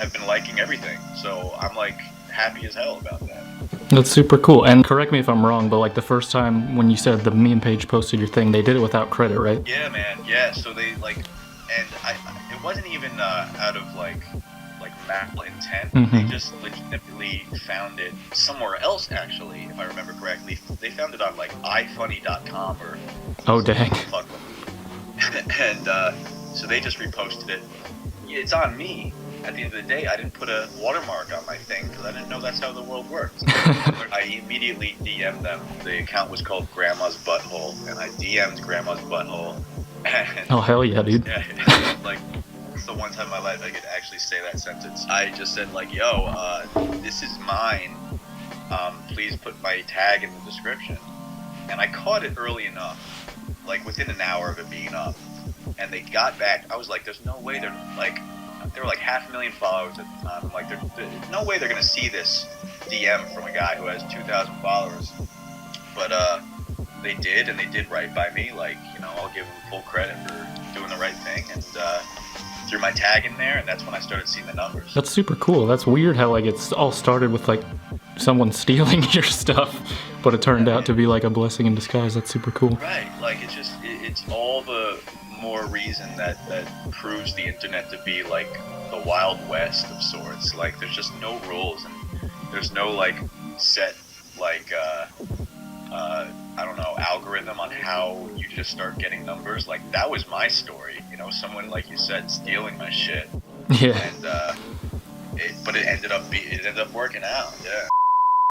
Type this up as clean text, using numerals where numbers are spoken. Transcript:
have been liking everything. So I'm like happy as hell about that. That's super cool. And correct me if I'm wrong, but like the first time when you said the meme page posted your thing, they did it without credit, right? Yeah, man. Yeah. So they like, and it wasn't even out of like mal intent. They Mm-hmm. just legitimately found it somewhere else. Actually, if I remember correctly, they found it on like ifunny.com or Oh, dang. fuck them. And so they just reposted it. Yeah, it's on me. At the end of the day, I didn't put a watermark on my thing because I didn't know that's how the world works. I immediately DM'd them. The account was called Grandma's Butthole, and I DM'd Grandma's Butthole. And Oh, hell yeah, dude. yeah, like it's the one time in my life I could actually say that sentence. I just said like, "Yo, this is mine. Please put my tag in the description." And I caught it early enough, like within an hour of it being up. And they got back. I was like, "There's no way they're like." There were like 500,000 followers at the time. I'm like, there's no way they're gonna see this DM from a guy who has 2,000 followers. But they did, and they did right by me. Like, you know, I'll give them full credit for doing the right thing, and threw my tag in there, and that's when I started seeing the numbers. That's super cool. That's weird how like it's all started with like someone stealing your stuff, but it turned out to be like a blessing in disguise. That's super cool. Right, like it's all the more reason that proves the internet to be like the Wild West of sorts. Like there's just no rules, and there's no like set like I don't know, algorithm on how you just start getting numbers. Like that was my story, you know, someone like you said stealing my shit. Yeah. And but it ended up working out. Yeah.